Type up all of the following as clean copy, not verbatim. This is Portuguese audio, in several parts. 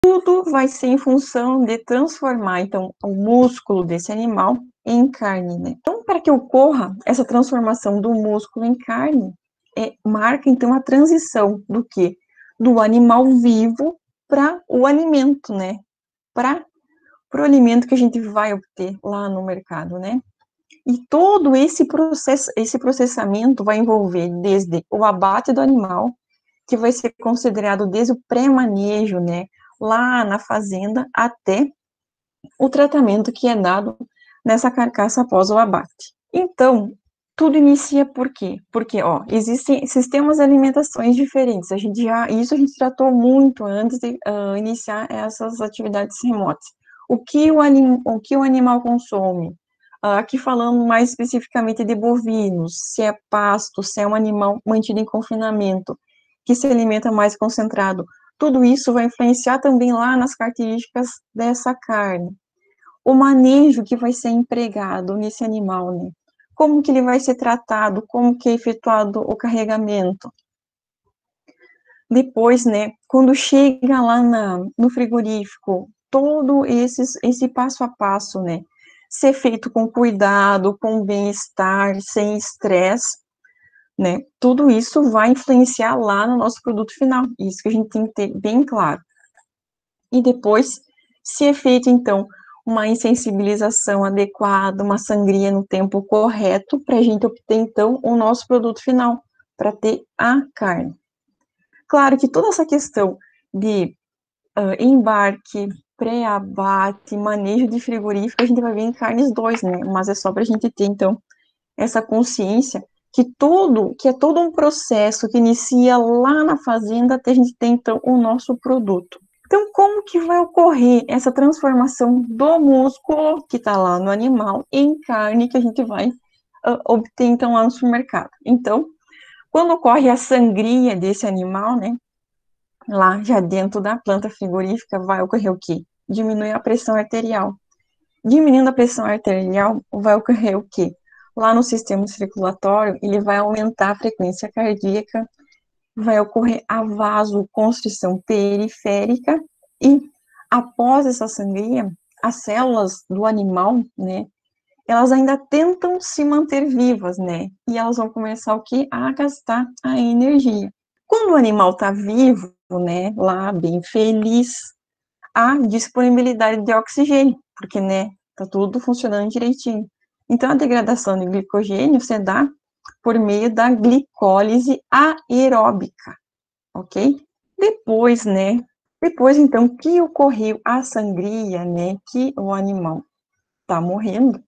Tudo vai ser em função de transformar, então, o músculo desse animal em carne, né? Então, para que ocorra essa transformação do músculo em carne, marca, então, a transição do quê? Do animal vivo para o alimento, né? Para o alimento que a gente vai obter lá no mercado, né? E todo esse processamento vai envolver desde o abate do animal, que vai ser considerado desde o pré-manejo, né, lá na fazenda, até o tratamento que é dado nessa carcaça após o abate. Então, tudo inicia por quê? Porque, ó, existem sistemas de alimentações diferentes. Isso a gente tratou muito antes de iniciar essas atividades remotas. O que o animal consome? Aqui falando mais especificamente de bovinos, se é pasto, se é um animal mantido em confinamento, que se alimenta mais concentrado, tudo isso vai influenciar também lá nas características dessa carne. O manejo que vai ser empregado nesse animal, né? Como que ele vai ser tratado, como que é efetuado o carregamento. Depois, né, quando chega lá no frigorífico, todo esse passo a passo, né, ser feito com cuidado, com bem-estar, sem estresse, né, tudo isso vai influenciar lá no nosso produto final, isso que a gente tem que ter bem claro. E depois, se é feito, então, uma insensibilização adequada, uma sangria no tempo correto, para a gente obter, então, o nosso produto final, para ter a carne. Claro que toda essa questão de embarque, pré-abate, manejo de frigorífico, a gente vai ver em carnes 2, né? Mas é só para a gente ter, então, essa consciência que é todo um processo que inicia lá na fazenda até a gente ter, então, o nosso produto. Então, como que vai ocorrer essa transformação do músculo que está lá no animal em carne que a gente vai obter, então, lá no supermercado? Então, quando ocorre a sangria desse animal, né, lá já dentro da planta frigorífica, vai ocorrer o quê? Diminuir a pressão arterial. Diminuindo a pressão arterial, vai ocorrer o quê? Lá no sistema circulatório, ele vai aumentar a frequência cardíaca, vai ocorrer a vasoconstrição periférica e, após essa sangria, as células do animal, né, elas ainda tentam se manter vivas, né, e elas vão começar o quê? A gastar a energia. Quando o animal está vivo, né, lá bem feliz, há disponibilidade de oxigênio, porque, né, tá tudo funcionando direitinho. Então, a degradação de glicogênio se dá por meio da glicólise aeróbica, ok? Depois, né, então, que ocorreu a sangria, né, que o animal tá morrendo,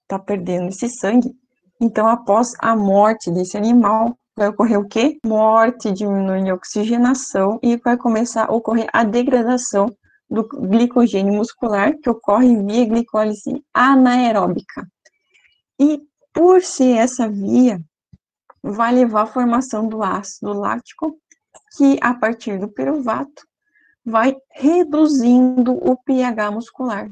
tá perdendo esse sangue, então, após a morte desse animal, vai ocorrer o quê? Morte, diminui a oxigenação e vai começar a ocorrer a degradação do glicogênio muscular, que ocorre via glicólise anaeróbica. E, por ser essa via, vai levar à formação do ácido lático, que, a partir do piruvato, vai reduzindo o pH muscular.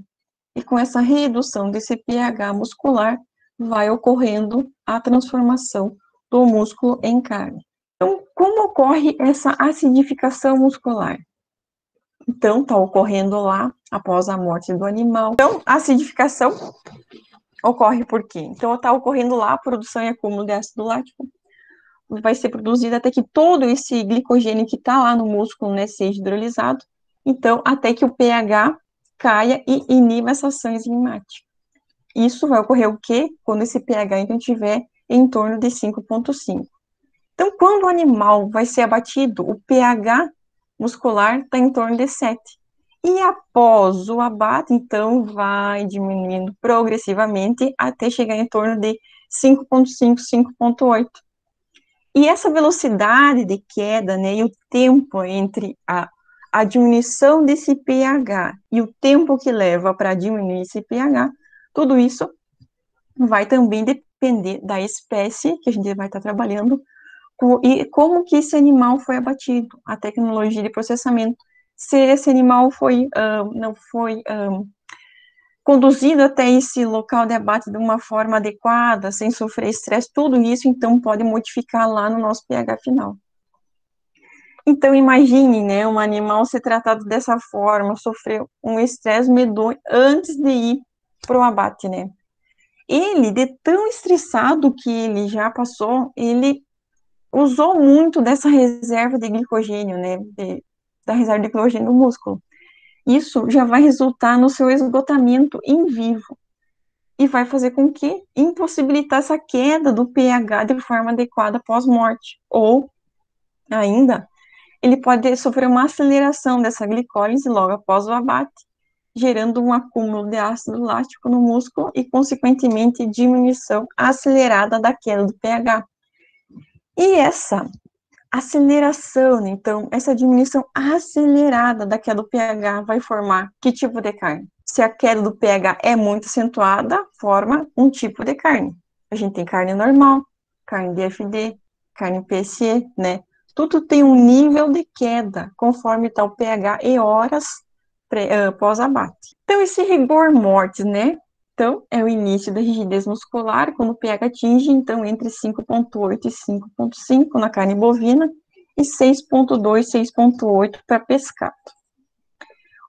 E com essa redução desse pH muscular, vai ocorrendo a transformação do músculo em carne. Então, como ocorre essa acidificação muscular? Então, está ocorrendo lá após a morte do animal. Então, a acidificação ocorre por quê? Então, está ocorrendo lá a produção e acúmulo de ácido lático. Vai ser produzido até que todo esse glicogênio que está lá no músculo, né, seja hidrolisado. Então, até que o pH caia e iniba essa ação enzimática. Isso vai ocorrer o quê? Quando esse pH então estiver em torno de 5,5. Então, quando o animal vai ser abatido, o pH muscular está em torno de 7. E após o abate, então, vai diminuindo progressivamente até chegar em torno de 5,5, 5,8. E essa velocidade de queda, né, e o tempo entre a diminuição desse pH e o tempo que leva para diminuir esse pH, tudo isso vai também depender da espécie que a gente vai estar trabalhando e como que esse animal foi abatido, a tecnologia de processamento, se esse animal não foi conduzido até esse local de abate de uma forma adequada, sem sofrer estresse, tudo isso, então, pode modificar lá no nosso pH final. Então, imagine, né, um animal ser tratado dessa forma, sofrer um estresse medonho antes de ir para o abate, né? Ele, de tão estressado que ele já passou, ele usou muito dessa reserva de glicogênio, né, da reserva de glicogênio no músculo. Isso já vai resultar no seu esgotamento em vivo e vai fazer com que impossibilitar essa queda do pH de forma adequada pós-morte, ou ainda ele pode sofrer uma aceleração dessa glicólise logo após o abate, gerando um acúmulo de ácido lático no músculo e, consequentemente, diminuição acelerada da queda do pH. E essa aceleração, né, então, essa diminuição acelerada da queda do pH vai formar que tipo de carne? Se a queda do pH é muito acentuada, forma um tipo de carne. A gente tem carne normal, carne DFD, carne PSE, né? Tudo tem um nível de queda, conforme está o pH e horas pós-abate. Então, esse rigor mortis, né? Então, é o início da rigidez muscular, quando o pH atinge, então, entre 5,8 e 5,5 na carne bovina e 6,2, 6,8 para pescado.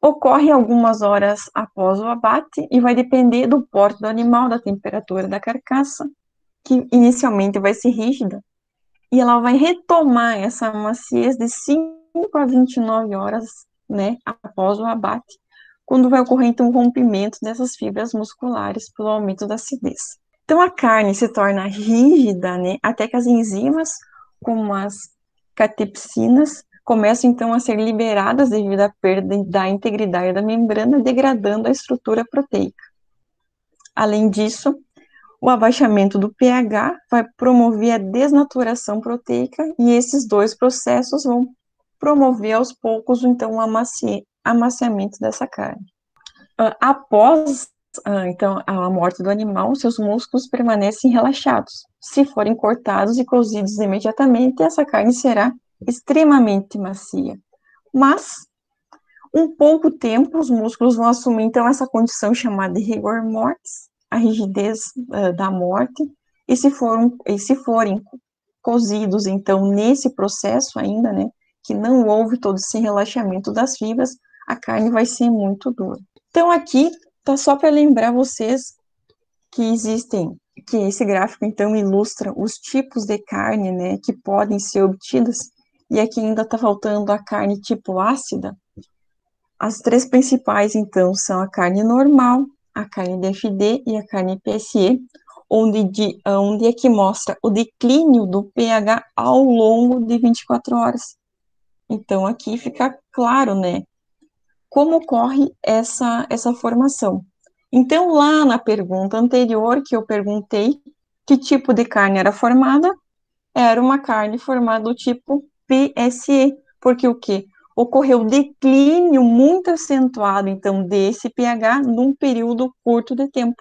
Ocorre algumas horas após o abate e vai depender do porte do animal, da temperatura da carcaça, que inicialmente vai ser rígida, e ela vai retomar essa maciez de 5 a 29 horas, né, após o abate, quando vai ocorrer, então, o rompimento dessas fibras musculares pelo aumento da acidez. Então, a carne se torna rígida, né, até que as enzimas, como as catepsinas, começam, então, a ser liberadas devido à perda da integridade da membrana, degradando a estrutura proteica. Além disso, o abaixamento do pH vai promover a desnaturação proteica e esses dois processos vão promover aos poucos, então, o amaciamento dessa carne. Após, então, a morte do animal, seus músculos permanecem relaxados. Se forem cortados e cozidos imediatamente, essa carne será extremamente macia. Mas, um pouco tempo, os músculos vão assumir, então, essa condição chamada de rigor mortis, a rigidez da morte, e se forem cozidos, então, nesse processo ainda, né, que não houve todo esse relaxamento das fibras, a carne vai ser muito dura. Então, aqui tá só para lembrar vocês que existem, que esse gráfico, então, ilustra os tipos de carne, né, que podem ser obtidas, e aqui ainda está faltando a carne tipo ácida. As três principais, então, são a carne normal, a carne DFD e a carne PSE, onde é que mostra o declínio do pH ao longo de 24 horas. Então, aqui fica claro, né, como ocorre essa formação. Então, lá na pergunta anterior, que eu perguntei que tipo de carne era formada, era uma carne formada do tipo PSE, porque o quê? Ocorreu declínio muito acentuado, então, desse pH num período curto de tempo.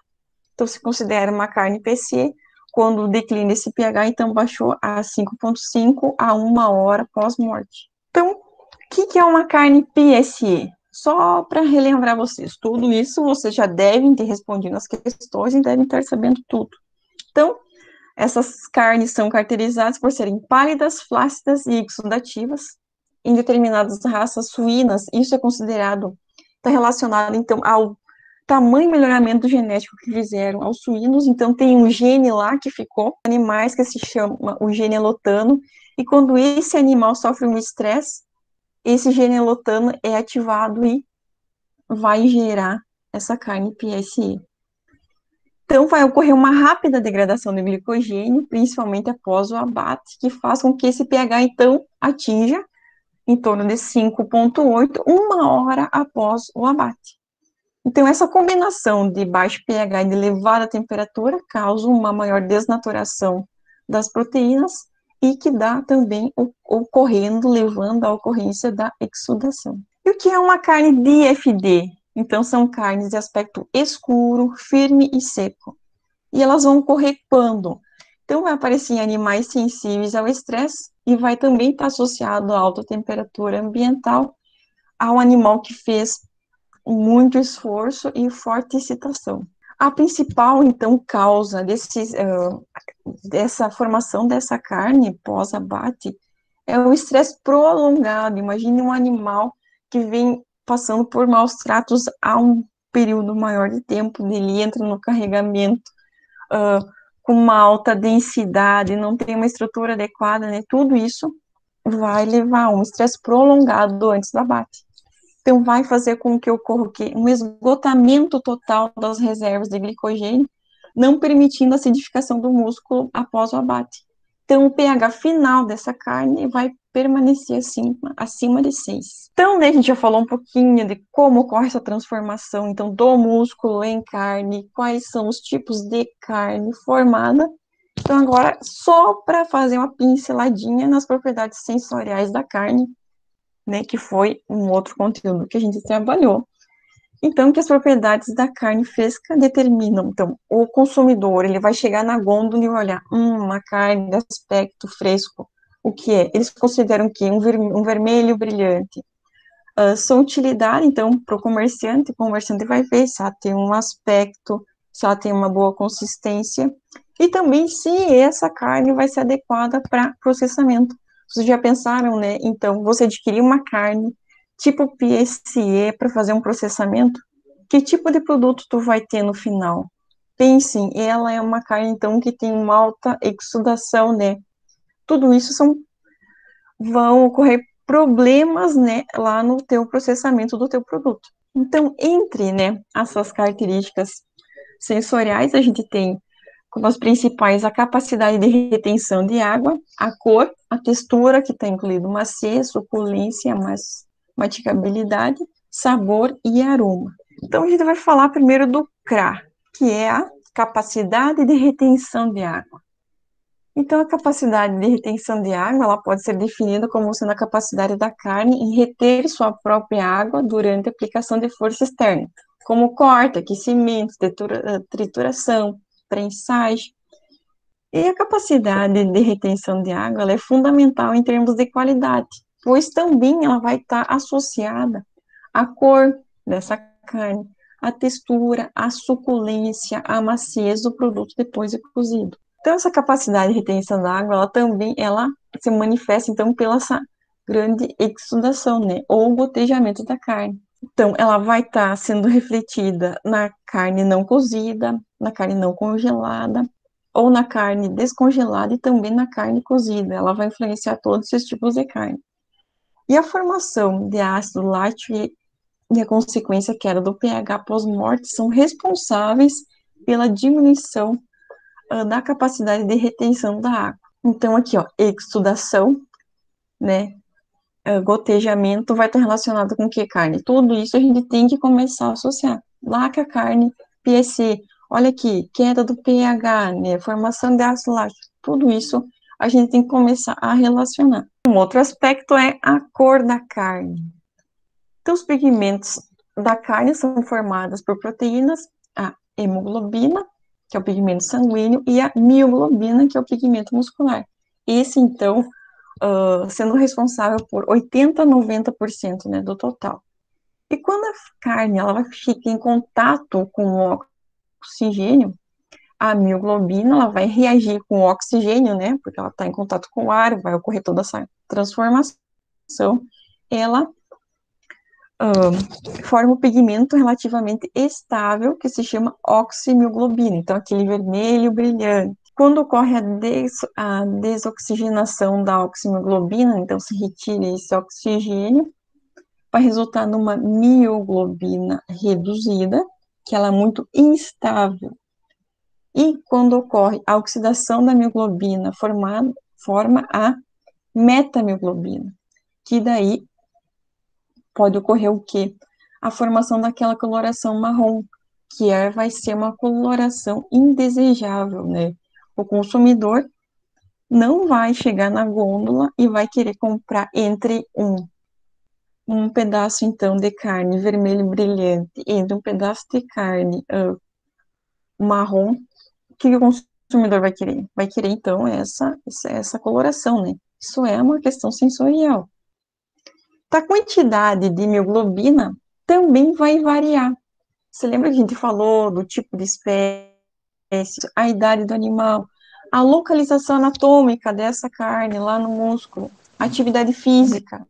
Então, se considera uma carne PSE, quando o declínio desse pH, então, baixou a 5,5 a 1 hora pós-morte. Então, o que é uma carne PSE? Só para relembrar vocês, tudo isso vocês já devem ter respondido as questões e devem estar sabendo tudo. Então, essas carnes são caracterizadas por serem pálidas, flácidas e exudativas. Em determinadas raças suínas, isso é considerado, está relacionado, então, ao tamanho e melhoramento genético que fizeram aos suínos. Então, tem um gene lá que ficou, animais que se chama o gene elotano, e quando esse animal sofre um estresse, esse gene elotano é ativado e vai gerar essa carne PSE. Então, vai ocorrer uma rápida degradação do glicogênio, principalmente após o abate, que faz com que esse pH, então, atinja em torno de 5,8, 1 hora após o abate. Então, essa combinação de baixo pH e de elevada temperatura causa uma maior desnaturação das proteínas e que dá também ocorrendo, levando à ocorrência da exsudação. E o que é uma carne DFD? Então, são carnes de aspecto escuro, firme e seco. E elas vão ocorrer quando? Então, vai aparecer em animais sensíveis ao estresse e vai também estar associado à alta temperatura ambiental, ao animal que fez muito esforço e forte excitação. A principal, então, causa dessa formação dessa carne pós-abate É o estresse prolongado. Imagine um animal que vem passando por maus tratos há um período maior de tempo, ele entra no carregamento uh, com uma alta densidade, não tem uma estrutura adequada, né? Tudo isso vai levar a um estresse prolongado antes do abate. Então, vai fazer com que ocorra o quê? Um esgotamento total das reservas de glicogênio, não permitindo a acidificação do músculo após o abate. Então, o pH final dessa carne vai permanecer assim, acima de 6. Então, né, a gente já falou um pouquinho de como ocorre essa transformação, então, do músculo em carne, quais são os tipos de carne formada. Então, agora, só para fazer uma pinceladinha nas propriedades sensoriais da carne, né, que foi um outro conteúdo que a gente trabalhou. Então, que as propriedades da carne fresca determinam. Então, o consumidor, ele vai chegar na gôndola e olhar, uma carne de aspecto fresco, o que é? Eles consideram que um vermelho brilhante. Sua utilidade, então, para o comerciante vai ver se ela tem um aspecto, se ela tem uma boa consistência, e também se essa carne vai ser adequada para processamento. Vocês já pensaram, né? Então, você adquirir uma carne tipo PSE para fazer um processamento, que tipo de produto tu vai ter no final? Pensem, ela é uma carne, então, que tem uma alta exudação, né? Tudo isso vão ocorrer problemas, né, lá no teu processamento do teu produto. Então, entre, né, essas características sensoriais, a gente tem como as principais a capacidade de retenção de água, a cor, a textura, que está incluído maciez, suculência, mastigabilidade, sabor e aroma. Então, a gente vai falar primeiro do CRA, que é a capacidade de retenção de água. Então, a capacidade de retenção de água, ela pode ser definida como sendo a capacidade da carne em reter sua própria água durante a aplicação de força externa, como corte, aquecimento, trituração, prensagem. E a capacidade de retenção de água, ela é fundamental em termos de qualidade, pois também ela vai estar associada à cor dessa carne, à textura, à suculência, à maciez do produto depois de cozido. Então, essa capacidade de retenção da água, ela se manifesta, então, pela essa grande exudação, né, ou gotejamento da carne. Então, ela vai estar sendo refletida na carne não cozida, na carne não congelada, ou na carne descongelada e também na carne cozida. Ela vai influenciar todos esses tipos de carne. E a formação de ácido lático e a consequência queda do pH pós-morte são responsáveis pela diminuição da capacidade de retenção da água. Então, aqui, ó, exudação, né, gotejamento vai estar relacionado com o que, carne? Tudo isso a gente tem que começar a associar. Laca, carne, PSC, olha aqui, queda do pH, né, formação de ácido lático, tudo isso a gente tem que começar a relacionar. Um outro aspecto é a cor da carne. Então, os pigmentos da carne são formados por proteínas, a hemoglobina, que é o pigmento sanguíneo, e a mioglobina, que é o pigmento muscular. Esse, então, sendo responsável por 80 a 90%, né, do total. E quando a carne ela vai ficar em contato com o oxigênio, a mioglobina ela vai reagir com o oxigênio, né, porque ela está em contato com o ar, vai ocorrer toda essa transformação, ela forma um pigmento relativamente estável que se chama oximioglobina, então aquele vermelho brilhante. Quando ocorre a desoxigenação da oximoglobina, então se retira esse oxigênio, vai resultar numa mioglobina reduzida, que ela é muito instável. E quando ocorre a oxidação da mioglobina, forma a metamioglobina, que daí pode ocorrer o quê? A formação daquela coloração marrom, vai ser uma coloração indesejável, né? O consumidor não vai chegar na gôndola e vai querer comprar entre um pedaço, então, de carne vermelho brilhante entre um pedaço de carne marrom. O que o consumidor vai querer? Vai querer, então, essa coloração, né? Isso é uma questão sensorial. A quantidade de mioglobina também vai variar. Você lembra que a gente falou do tipo de espécie, a idade do animal, a localização anatômica dessa carne lá no músculo, atividade física,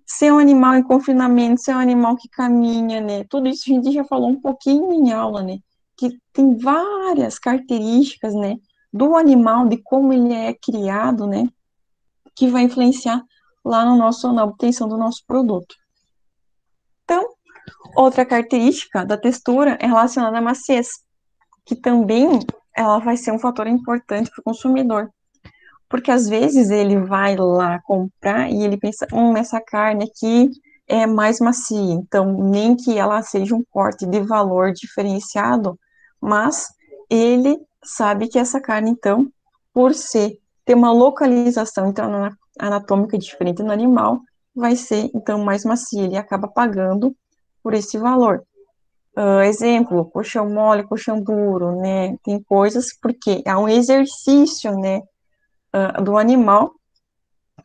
ser um animal em confinamento, ser um animal que caminha, né? Tudo isso a gente já falou um pouquinho em aula, né? Que tem várias características, né? Do animal, de como ele é criado, né? Que vai influenciar lá no nosso, na obtenção do nosso produto. Então, outra característica da textura é relacionada à maciez, que também ela vai ser um fator importante para o consumidor. Porque às vezes ele vai lá comprar e ele pensa, essa carne aqui é mais macia, então nem que ela seja um corte de valor diferenciado, mas ele sabe que essa carne, então, por ser, ter uma localização então, anatômica diferente no animal, vai ser, então, mais macia, ele acaba pagando por esse valor. Exemplo, colchão mole, colchão duro, né, tem coisas, porque é um exercício, né, do animal,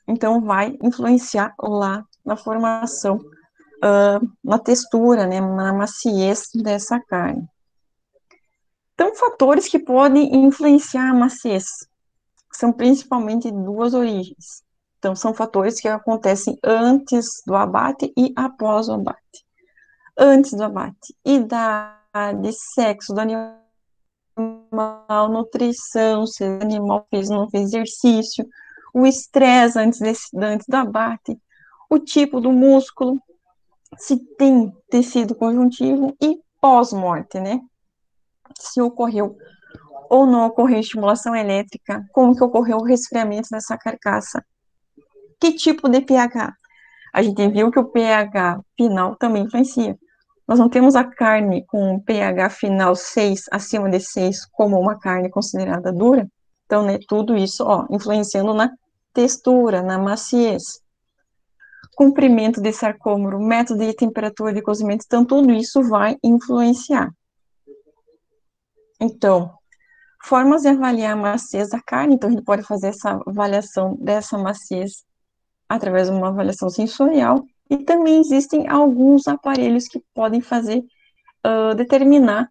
então vai influenciar lá na formação, na textura, né, na maciez dessa carne. Então, fatores que podem influenciar a maciez são principalmente duas origens. Então, são fatores que acontecem antes do abate e após o abate. Antes do abate, idade, sexo do animal, nutrição, se o animal fez ou não fez exercício, o estresse antes do abate, o tipo do músculo, se tem tecido conjuntivo e pós-morte, né? Se ocorreu ou não ocorreu estimulação elétrica, como que ocorreu o resfriamento dessa carcaça, que tipo de pH. A gente viu que o pH final também influencia. Nós não temos a carne com pH final 6, acima de 6, como uma carne considerada dura. Então, né, tudo isso, ó, influenciando na textura, na maciez. Comprimento de sarcômero, método de temperatura de cozimento, então tudo isso vai influenciar. Então, formas de avaliar a maciez da carne, então a gente pode fazer essa avaliação dessa maciez através de uma avaliação sensorial, e também existem alguns aparelhos que podem fazer, determinar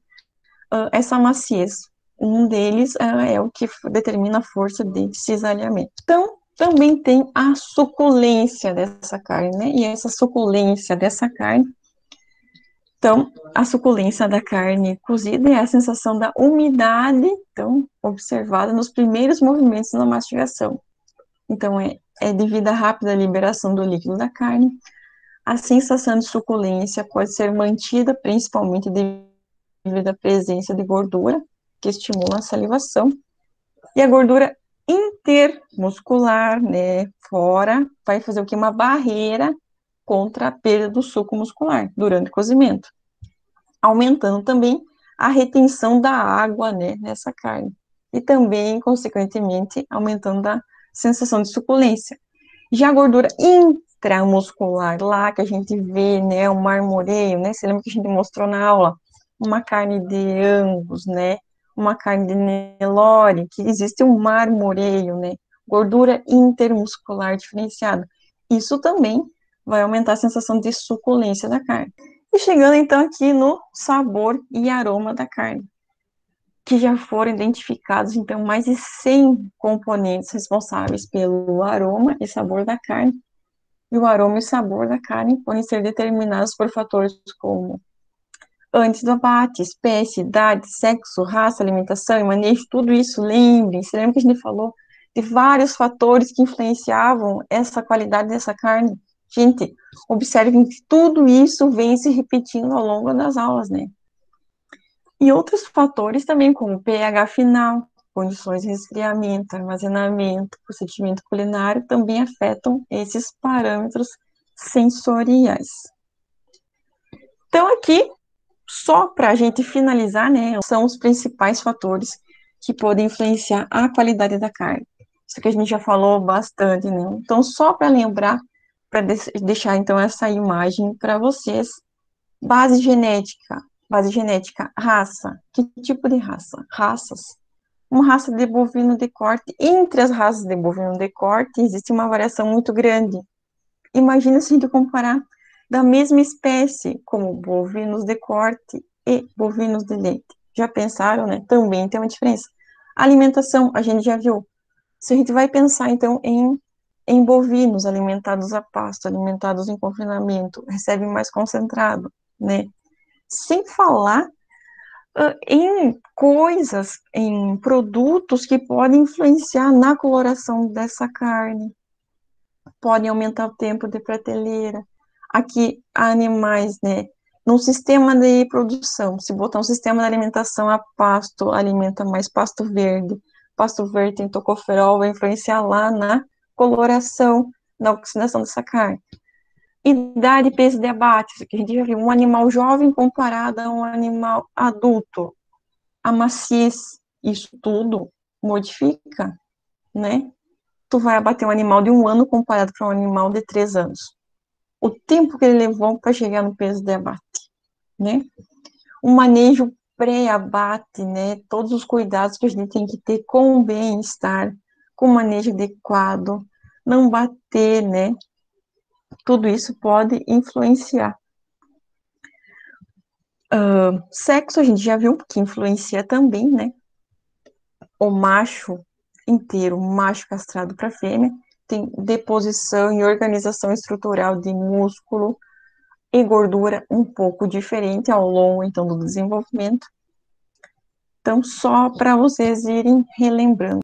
essa maciez. Um deles é o que determina a força de cisalhamento. Então, também tem a suculência dessa carne, né? E essa suculência dessa carne, então, a suculência da carne cozida é a sensação da umidade, então, observada nos primeiros movimentos da mastigação. Então, é devido à rápida liberação do líquido da carne. A sensação de suculência pode ser mantida, principalmente devido à presença de gordura, que estimula a salivação. E a gordura intermuscular, né, fora, vai fazer o que? Uma barreira contra a perda do suco muscular durante o cozimento, aumentando também a retenção da água, né, nessa carne. E também, consequentemente, aumentando a sensação de suculência. Já a gordura intramuscular, lá que a gente vê, né, o marmoreio, né, você lembra que a gente mostrou na aula? Uma carne de Angus, né, uma carne de Nelore, que existe um marmoreio, né, gordura intermuscular diferenciada. Isso também vai aumentar a sensação de suculência da carne. E chegando então aqui no sabor e aroma da carne, que já foram identificados, então, mais de 100 componentes responsáveis pelo aroma e sabor da carne. E o aroma e o sabor da carne podem ser determinados por fatores como antes do abate, espécie, idade, sexo, raça, alimentação e manejo, tudo isso, lembrem, você lembra que a gente falou de vários fatores que influenciavam essa qualidade dessa carne? Gente, observem que tudo isso vem se repetindo ao longo das aulas, né? E outros fatores também, como pH final, condições de resfriamento, armazenamento, procedimento culinário, também afetam esses parâmetros sensoriais. Então, aqui, só para a gente finalizar, né, são os principais fatores que podem influenciar a qualidade da carne. Isso que a gente já falou bastante, né? Então, só para lembrar, para deixar, então, essa imagem para vocês. Base genética, raça. Que tipo de raça? Raças. Uma raça de bovino de corte. Entre as raças de bovino de corte, existe uma variação muito grande. Imagina se a gente comparar da mesma espécie, como bovinos de corte e bovinos de leite. Já pensaram, né? Também tem uma diferença. Alimentação, a gente já viu. Se a gente vai pensar, então, em Em bovinos, alimentados a pasto, alimentados em confinamento, recebem mais concentrado, né? Sem falar em coisas, em produtos que podem influenciar na coloração dessa carne, podem aumentar o tempo de prateleira. Aqui, animais, né? No sistema de produção, se botar um sistema de alimentação a pasto, alimenta mais pasto verde tem tocoferol, vai influenciar lá na coloração, na oxidação dessa carne. Idade, peso de abate, que a gente já viu, um animal jovem comparado a um animal adulto, a maciez, isso tudo modifica, né? Tu vai abater um animal de 1 ano comparado com um animal de 3 anos. O tempo que ele levou para chegar no peso de abate, né? O manejo pré-abate, né? Todos os cuidados que a gente tem que ter com o bem-estar, com o manejo adequado, não bater, né? Tudo isso pode influenciar. Sexo, a gente já viu que influencia também, né? O macho inteiro, macho castrado para fêmea, tem deposição e organização estrutural de músculo e gordura um pouco diferente ao longo, então, do desenvolvimento. Então, só para vocês irem relembrando.